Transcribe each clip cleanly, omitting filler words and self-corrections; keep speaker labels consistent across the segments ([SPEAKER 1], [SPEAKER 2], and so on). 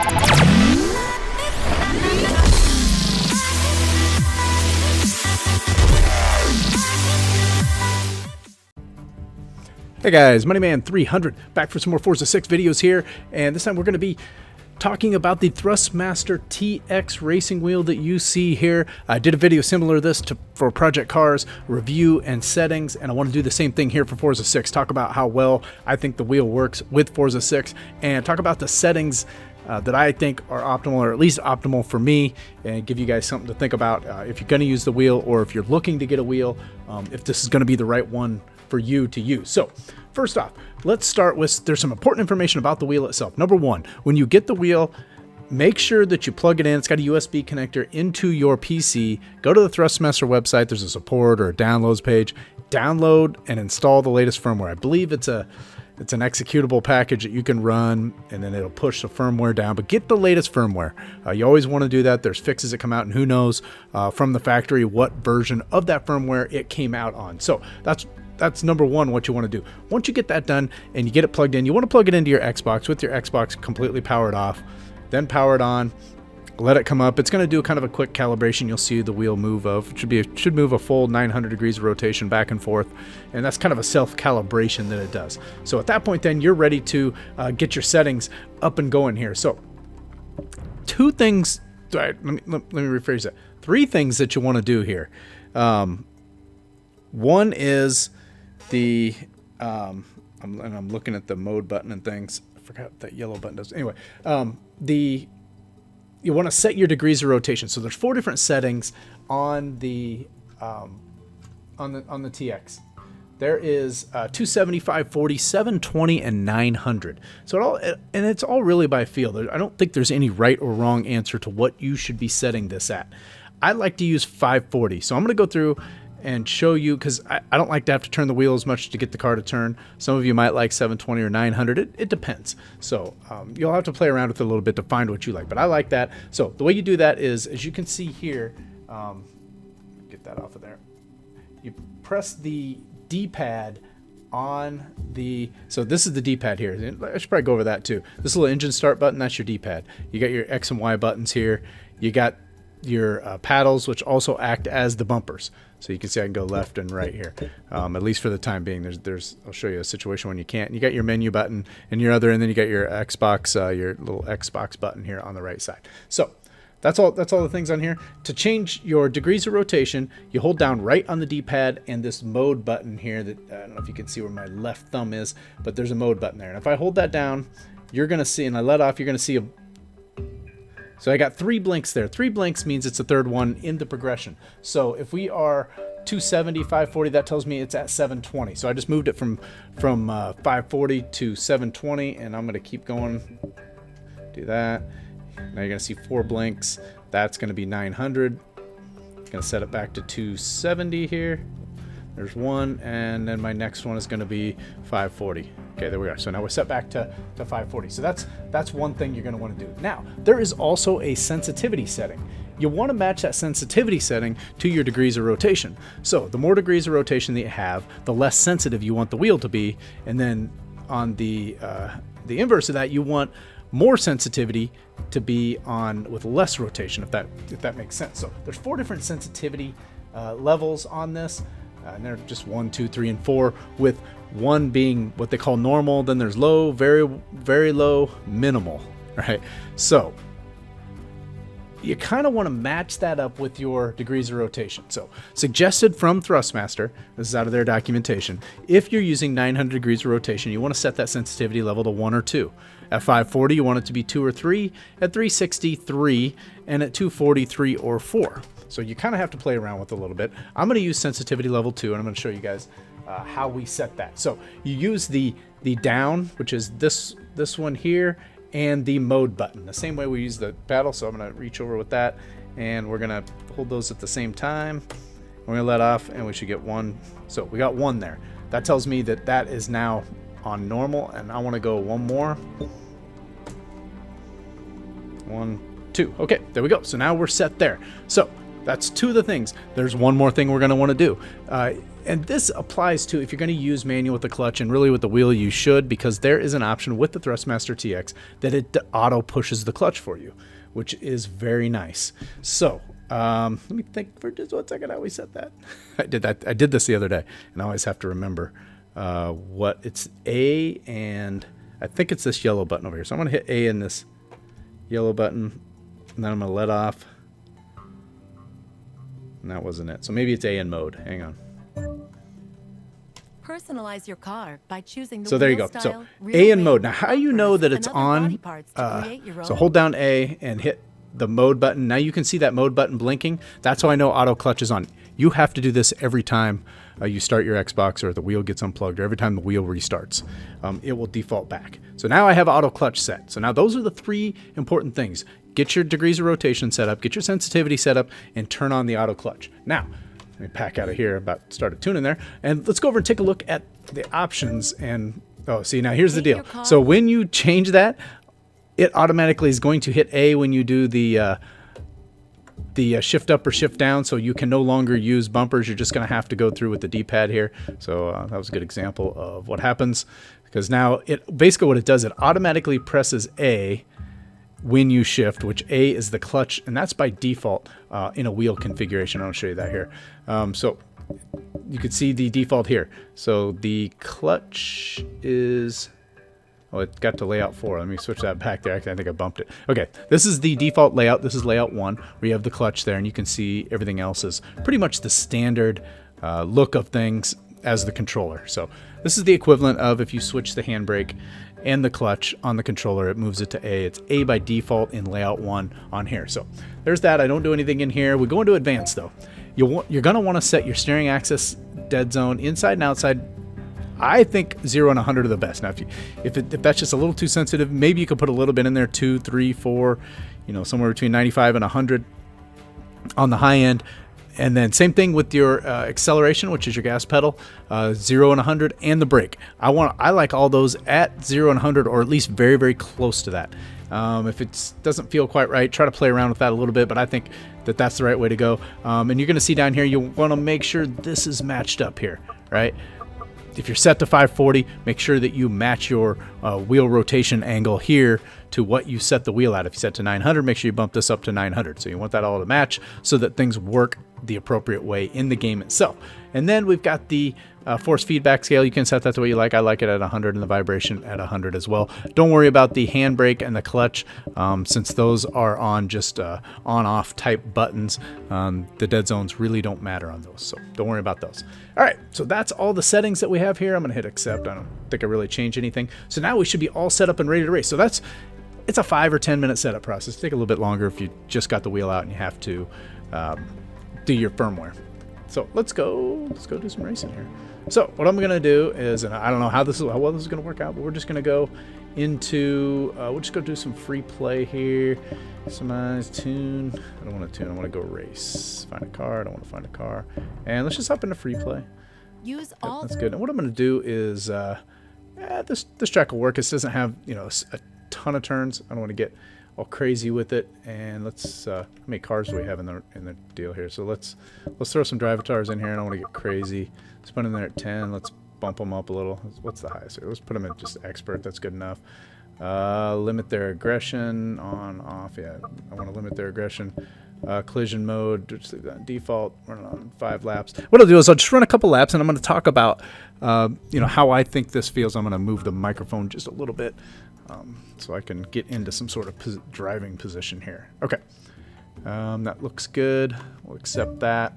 [SPEAKER 1] Hey guys, MoneyMan300 back for some more Forza 6 videos here, and this time we're going to be talking about the Thrustmaster TX racing wheel that you see here. I did a video similar to this for Project Cars, review and settings, and I want to do the same thing here for Forza 6, talk about how well I think the wheel works with Forza 6, and talk about the settings that I think are optimal, or at least optimal for me, and give you guys something to think about if you're going to use the wheel, or if you're looking to get a wheel, if this is going to be the right one for you to use. So first off, let's start with, there's some important information about the wheel itself. Number one, when you get the wheel, make sure that you plug it in. It's got a USB connector into your PC. Go to the Thrustmaster website. There's a support or a downloads page. Download and install the latest firmware. I believe it's an executable package that you can run, and then it'll push the firmware down, but get the latest firmware. You always want to do that. There's fixes that come out, and who knows from the factory what version of that firmware it came out on. So that's number one, what you want to do. Once you get that done and you get it plugged in, you want to plug it into your Xbox with your Xbox completely powered off, then power it on, let it come up. It's going to do kind of a quick calibration. You'll see the wheel move should move a full 900 degrees of rotation back and forth, and that's kind of a self-calibration that it does. So at that point then you're ready to get your settings up and going here. So two things, let me rephrase that. Three things that you want to do here. One is the I'm looking at the mode button and things. I forgot what that yellow button does. Anyway, you want to set your degrees of rotation. So there's 4 different settings on the TX. There is 270, 540, 720, and 900. So it's all really by feel. I don't think there's any right or wrong answer to what you should be setting this at. I like to use 540. So I'm going to go through and show you, because I don't like to have to turn the wheel as much to get the car to turn. Some of you might like 720 or 900. It depends. So you'll have to play around with it a little bit to find what you like, but I like that. So the way you do that is, as you can see here, get that off of there. You press the D-pad on the, so this is the D-pad here. I should probably go over that too. This little engine start button, that's your D-pad. You got your X and Y buttons here. You got your paddles, which also act as the bumpers. So you can see I can go left and right here, at least for the time being. I'll show you a situation when you can't. You got your menu button and your other, and then you got your Xbox, your little Xbox button here on the right side. So that's all the things on here. To change your degrees of rotation, you hold down right on the D-pad and this mode button here that, I don't know if you can see where my left thumb is, but there's a mode button there. And if I hold that down, you're going to see, and I let off, you're going to see so I got 3 blinks there. 3 blinks means it's a third one in the progression. So if we are 270, 540, that tells me it's at 720. So I just moved it from 540 to 720, and I'm going to keep going. Do that. Now you're going to see 4 blinks. That's going to be 900. Going to set it back to 270 here. There's 1, and then my next one is going to be 540. Okay, there we are. So now we're set back to 540. So that's one thing you're going to want to do. Now, there is also a sensitivity setting. You want to match that sensitivity setting to your degrees of rotation. So the more degrees of rotation that you have, the less sensitive you want the wheel to be. And then on the inverse of that, you want more sensitivity to be on with less rotation, if that makes sense. So there's 4 different sensitivity levels on this. And they're just 1, 2, 3, and 4, with 1 being what they call normal. Then there's low, very, very low, minimal, right? So you kind of want to match that up with your degrees of rotation. So suggested from Thrustmaster, this is out of their documentation, if you're using 900 degrees of rotation, you want to set that sensitivity level to 1 or 2. At 540, you want it to be 2 or 3. At 360, 3. And at 240, 3 or 4. So you kind of have to play around with it a little bit. I'm going to use sensitivity level 2, and I'm going to show you guys how we set that. So you use the down, which is this one here, and the mode button, the same way we use the paddle. So I'm going to reach over with that, and we're going to hold those at the same time. We're going to let off, and we should get 1. So we got 1 there. That tells me that is now on normal, and I want to go 1 more. 1, 2. Okay, there we go. So now we're set there. So that's 2 of the things. There's one more thing we're going to want to do. And this applies to if you're going to use manual with the clutch, and really with the wheel you should, because there is an option with the Thrustmaster TX that it auto pushes the clutch for you, which is very nice. So let me think for just 1 second how we set that. I did this the other day, and I always have to remember what it's A, and I think it's this yellow button over here. So I'm going to hit A in this yellow button, and then I'm going to let off. And that wasn't it. So maybe it's A in mode. Hang on.
[SPEAKER 2] Personalize your car by choosing the
[SPEAKER 1] so there you
[SPEAKER 2] wheel
[SPEAKER 1] go.
[SPEAKER 2] style,
[SPEAKER 1] So
[SPEAKER 2] rear
[SPEAKER 1] A in
[SPEAKER 2] weight,
[SPEAKER 1] mode. Now how you know that it's
[SPEAKER 2] and other body
[SPEAKER 1] on,
[SPEAKER 2] parts to create your
[SPEAKER 1] so
[SPEAKER 2] own.
[SPEAKER 1] hold down A and hit the mode button. Now you can see that mode button blinking. That's how I know auto clutch is on. You have to do this every time you start your Xbox or the wheel gets unplugged, or every time the wheel restarts. It will default back. So now I have auto clutch set. So now those are the 3 important things. Get your degrees of rotation set up, get your sensitivity set up, and turn on the auto clutch. Now, let me pack out of here, about started tuning there, and let's go over and take a look at the options. And oh, see, now here's the deal. So when you change that, it automatically is going to hit A when you do the shift up or shift down, so you can no longer use bumpers. You're just going to have to go through with the D-pad here. So that was a good example of what happens, because now it basically what it does, it automatically presses A when you shift, which A is the clutch, and that's by default in a wheel configuration. I'll show you that here. So you can see the default here. So the clutch is, oh, it got to layout 4. Let me switch that back there. I think I bumped it. Okay, this is the default layout. This is layout 1, where you have the clutch there, and you can see everything else is pretty much the standard look of things as the controller. So this is the equivalent of if you switch the handbrake and the clutch on the controller, it moves it to A. It's A by default in layout 1 on here. So there's that. I don't do anything in here. We go into advanced though. You're going to want to set your steering axis dead zone inside and outside. I think 0 and 100 are the best. Now, if that's just a little too sensitive, maybe you could put a little bit in there, 2, 3, 4, somewhere between 95 and 100 on the high end. And then same thing with your acceleration, which is your gas pedal, 0 and 100, and the brake. I like all those at 0 and 100, or at least very, very close to that. If it doesn't feel quite right, try to play around with that a little bit, but I think that that's the right way to go. And you're going to see down here, you want to make sure this is matched up here, right? If you're set to 540, make sure that you match your wheel rotation angle here to what you set the wheel at. If you set to 900, make sure you bump this up to 900. So you want that all to match so that things work the appropriate way in the game itself. And then we've got the force feedback scale. You can set that the way you like. I like it at 100 and the vibration at 100 as well. Don't worry about the handbrake and the clutch since those are on just on-off type buttons. The dead zones really don't matter on those, so don't worry about those. All right, so that's all the settings that we have here. I'm going to hit accept. I don't think I really changed anything. So now we should be all set up and ready to race. So it's a 5 or 10 minute setup process. Take a little bit longer if you just got the wheel out and you have to do your firmware. So let's go do some racing here. So what I'm gonna do is, and I don't know how well this is gonna work out, but we're just gonna go into we'll just go do some free play here. Customize, tune. I don't want to tune. I want to go race. Find a car. I don't want to find a car. And let's just hop into free play.
[SPEAKER 2] Use all.
[SPEAKER 1] That's good. And what I'm gonna do is this track will work. This doesn't have a ton of turns. I don't want to get all crazy with it. And let's how many cars do we have in the deal here? So let's throw some drive tires in here. I don't want to get crazy. Let's put in there at 10. Let's bump them up a little. What's the highest here? Let's put them at just expert. That's good enough. Limit their aggression on off. Yeah, I want to limit their aggression. Collision mode, just leave that on default. Run on 5 laps. What I'll do is I'll just run a couple laps, and I'm going to talk about how I think this feels. I'm going to move the microphone just a little bit so I can get into some sort of driving position here. Okay, that looks good. We'll accept that.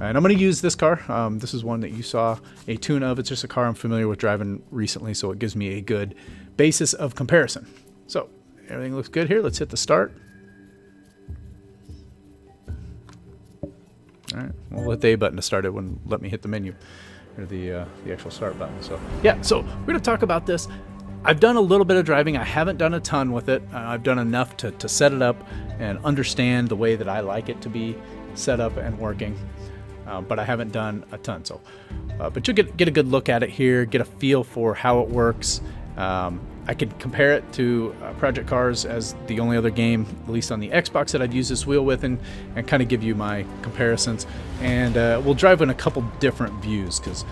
[SPEAKER 1] And I'm going to use this car. This is one that you saw a tune of. It's just a car I'm familiar with driving recently, so it gives me a good basis of comparison. So everything looks good here. Let's hit the start. All right, we'll hit the A button to start. It wouldn't let me hit the menu or the actual start button. So yeah, so we're going to talk about this. I've done a little bit of driving. I haven't done a ton with it. I've done enough to set it up and understand the way that I like it to be set up and working. But I haven't done a ton. So, but you'll get a good look at it here, get a feel for how it works. I could compare it to Project Cars as the only other game, at least on the Xbox, that I'd use this wheel with, and kind of give you my comparisons. And we'll drive in a couple different views, because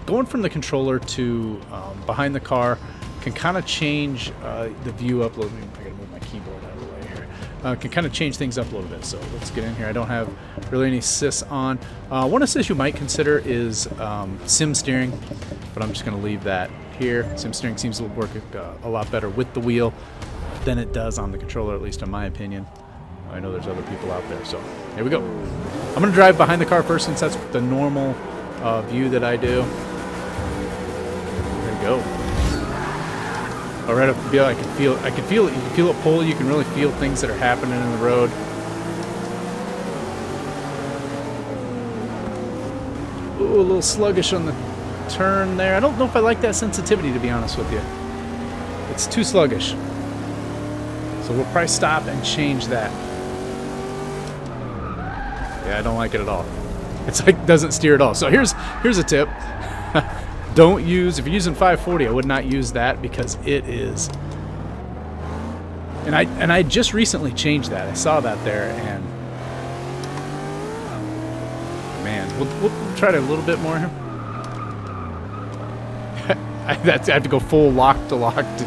[SPEAKER 1] going from the controller to behind the car can kind of change the view up a little bit. I gotta move my keyboard out of the way here. Can kind of change things up a little bit. So let's get in here. I don't have really any assist on. One assist you might consider is sim steering, but I'm just going to leave that here. Sim steering seems to work a lot better with the wheel than it does on the controller, at least in my opinion. I know there's other people out there, so here we go. I'm going to drive behind the car first, since that's the normal view that I do. There we go. All right, I can feel it. You can feel it pull. You can really feel things that are happening in the road. Ooh, a little sluggish on the turn there. I don't know if I like that sensitivity, to be honest with you. It's too sluggish. So we'll probably stop and change that. Yeah, I don't like it at all. It's like doesn't steer at all. So here's a tip. Don't use, if you're using 540, I would not use that, because it is. And I just recently changed that. I saw that there, and man, we'll try it a little bit more here. I have to go full lock to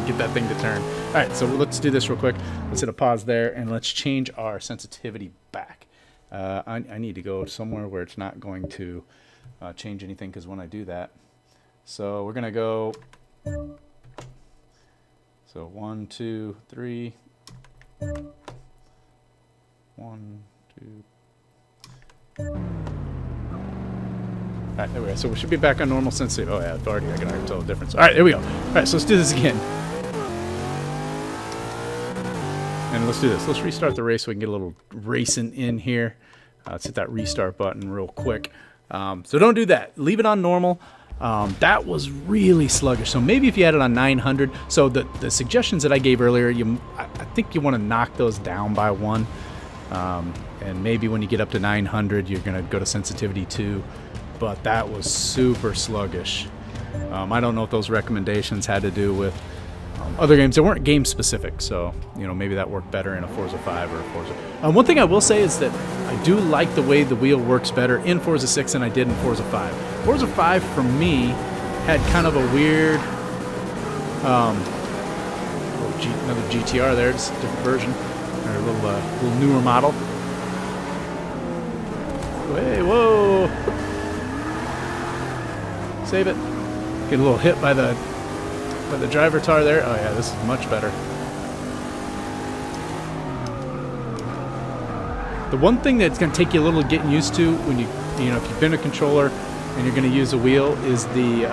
[SPEAKER 1] get that thing to turn. All right, so let's do this real quick. Let's hit a pause there, and let's change our sensitivity back. I need to go somewhere where it's not going to change anything, because when I do that, so we're gonna go. So 1, 2, 3. 1, 2. All right, there we go. So we should be back on normal sensitivity. Oh yeah, I can already tell the difference. All right, there we go. All right, so let's do this again. And let's do this. Let's restart the race so we can get a little racing in here. Let's hit that restart button real quick. So don't do that. Leave it on normal. That was really sluggish. So maybe if you had it on 900. So the suggestions that I gave earlier, I think you want to knock those down by 1. And maybe when you get up to 900, you're going to go to sensitivity 2. But that was super sluggish. I don't know if those recommendations had to do with other games. They weren't game specific, so maybe that worked better in a Forza 5 or a Forza. One thing I will say is that I do like the way the wheel works better in Forza 6 than I did in Forza 5. Forza 5 for me had kind of a weird, another GTR there, it's a different version, or a little newer model. Hey, whoa! Save it. Get a little hit by the driver tar there. Oh yeah, this is much better. The one thing that's going to take you a little getting used to when if you've been a controller and you're going to use a wheel is the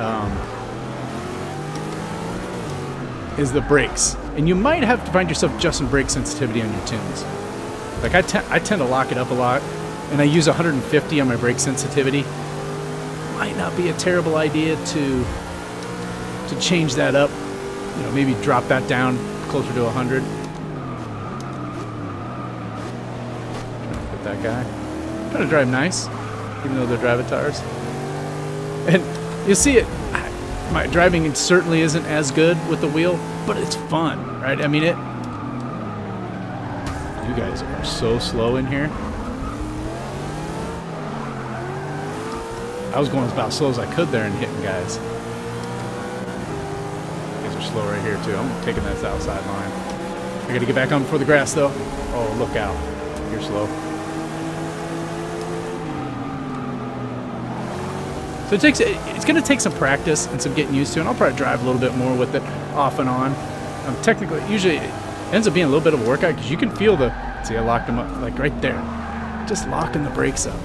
[SPEAKER 1] brakes. And you might have to find yourself adjusting brake sensitivity on your tunes. Like I tend to lock it up a lot, and I use 150 on my brake sensitivity. Might not be a terrible idea to change that up. Maybe drop that down closer to 100. That guy. Trying to drive nice, even though they're drivatars. And you see it. My driving certainly isn't as good with the wheel, but it's fun, right? I mean, you guys are so slow in here. I was going about as slow as I could there and hitting guys. You guys are slow right here too. I'm taking that outside line. I got to get back on before the grass though. Oh, look out! You're slow. So it's going to take some practice and some getting used to, and I'll probably drive a little bit more with it off and on. Technically, usually it ends up being a little bit of a workout because you can feel see, I locked them up, like right there. Just locking the brakes up.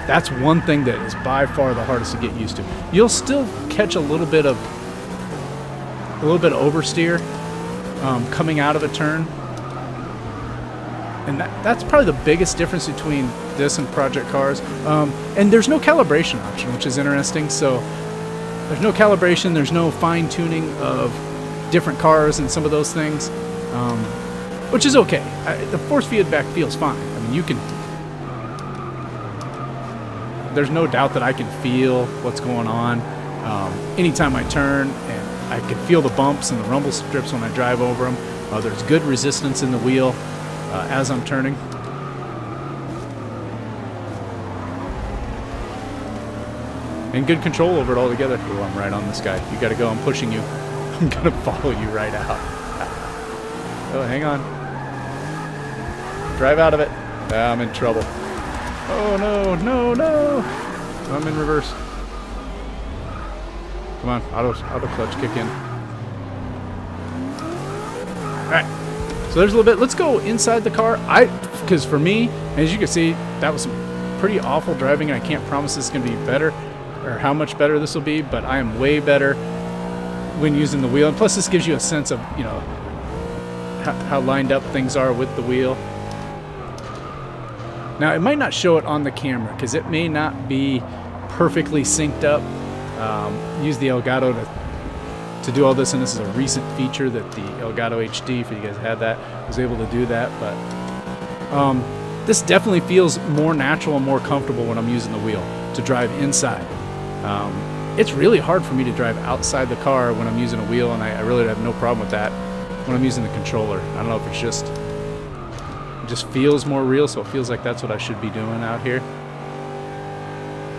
[SPEAKER 1] That's one thing that is by far the hardest to get used to. You'll still catch a little bit of oversteer coming out of a turn. And that's probably the biggest difference between this and Project Cars. And there's no calibration option, which is interesting. So there's no calibration, there's no fine-tuning of different cars and some of those things, which is okay. The force feedback feels fine. I mean, there's no doubt that I can feel what's going on anytime I turn, and I can feel the bumps and the rumble strips when I drive over them. There's good resistance in the wheel as I'm turning. And good control over it all together. Oh, I'm right on this guy. You got to go. I'm pushing you. I'm going to follow you right out. Oh, hang on. Drive out of it. I'm in trouble. Oh, no, no, no. I'm in reverse. Come on, auto clutch kick in. All right, so there's a little bit. Let's go inside the car. Because for me, as you can see, that was some pretty awful driving, and I can't promise this is going to be better or how much better this will be, but I am way better when using the wheel. And plus, this gives you a sense of, you know, how lined up things are with the wheel. Now, it might not show it on the camera because it may not be perfectly synced up. Use the Elgato to do all this, and this is a recent feature that the Elgato HD, if you guys had that, was able to do that. But this definitely feels more natural and more comfortable when I'm using the wheel to drive inside. It's really hard for me to drive outside the car when I'm using a wheel, and I really have no problem with that when I'm using the controller. I don't know if it's just... It just feels more real, so it feels like that's what I should be doing out here.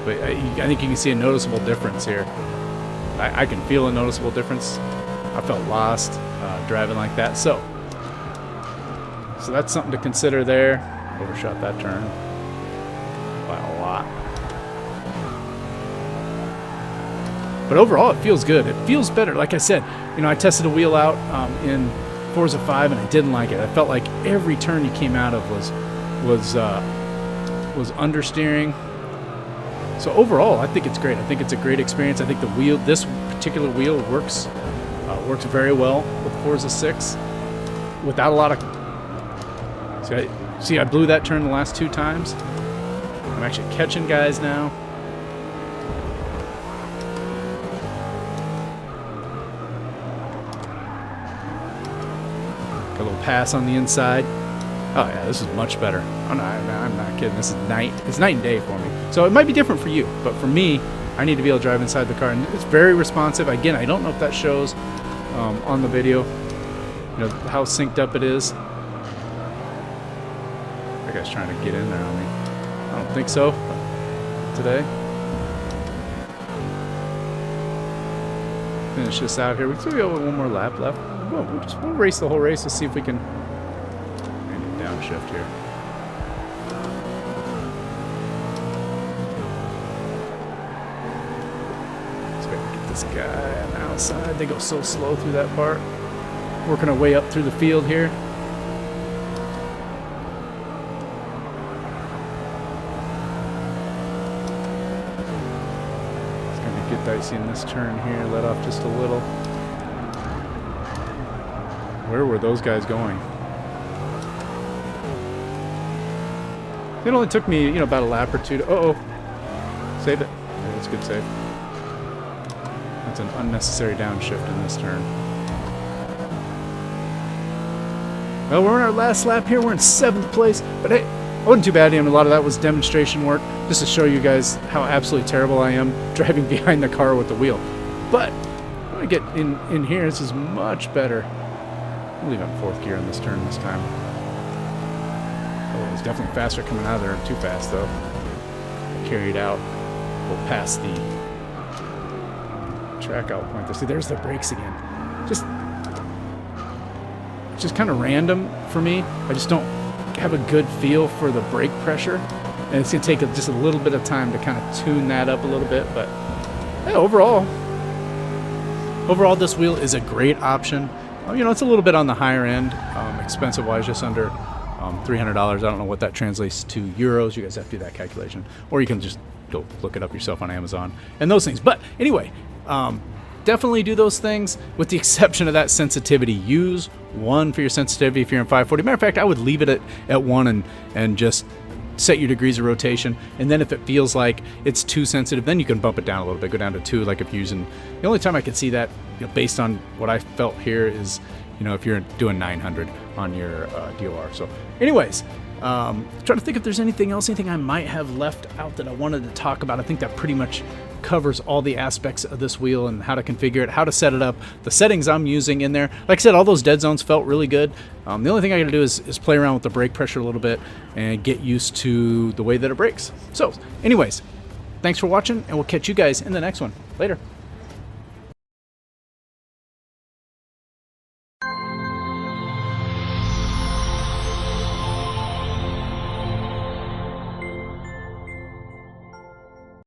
[SPEAKER 1] But I think you can see a noticeable difference here. I can feel a noticeable difference. I felt lost driving like that. So that's something to consider there. Overshot that turn by a lot. But overall, it feels good. It feels better. Like I said, you know, I tested a wheel out in Forza 5, and I didn't like it. I felt like every turn you came out of was understeering. So overall, I think it's great. I think it's a great experience. I think the wheel, this particular wheel, works very well with Forza 6 without a lot of. See, I blew that turn the last 2 times. I'm actually catching guys now. Got a little pass on the inside. Oh yeah, this is much better. I'm not kidding. This is night. It's night and day for me. So it might be different for you, but for me, I need to be able to drive inside the car, and it's very responsive. Again, I don't know if that shows on the video, you know, how synced up it is. That guy's trying to get in there on me. I don't think so today. Finish this out here. We still got one more lap left. We'll race the whole race to see if we can. Downshift here. So we can get this guy on the outside. They go so slow through that part. Working our way up through the field here. It's going to get dicey in this turn here. Let off just a little. Where were those guys going? It only took me, you know, about a lap or two to... Save it. Yeah, that's a good save. That's an unnecessary downshift in this turn. Well, we're in our last lap here. We're in 7th place. But hey, it wasn't too bad. I mean, a lot of that was demonstration work, just to show you guys how absolutely terrible I am driving behind the car with the wheel. But when I get in here, this is much better. I believe I'm 4th gear in this turn this time. Oh, it's definitely faster coming out of there. Too fast, though. Carried out. We'll pass the track out point there. See, there's the brakes again. Just kind of random for me. I just don't have a good feel for the brake pressure. And it's going to take just a little bit of time to kind of tune that up a little bit. But yeah, overall, this wheel is a great option. You know, it's a little bit on the higher end, expensive-wise, just under $300. I don't know what that translates to euros. You guys have to do that calculation. Or you can just go look it up yourself on Amazon and those things. But anyway, definitely do those things with the exception of that sensitivity. Use 1 for your sensitivity if you're in 540. Matter of fact, I would leave it at 1 and just set your degrees of rotation. And then if it feels like it's too sensitive, then you can bump it down a little bit, go down to 2, like if you're using... The only time I can see that, you know, based on what I felt here is, you know, if you're doing 900 on your DOR. So anyways, trying to think if there's anything else, anything I might have left out that I wanted to talk about. I think that pretty much covers all the aspects of this wheel and how to configure it, how to set it up, the settings I'm using in there. Like I said, all those dead zones felt really good. The only thing I got to do is play around with the brake pressure a little bit and get used to the way that it brakes. So anyways, thanks for watching, and we'll catch you guys in the next one. Later.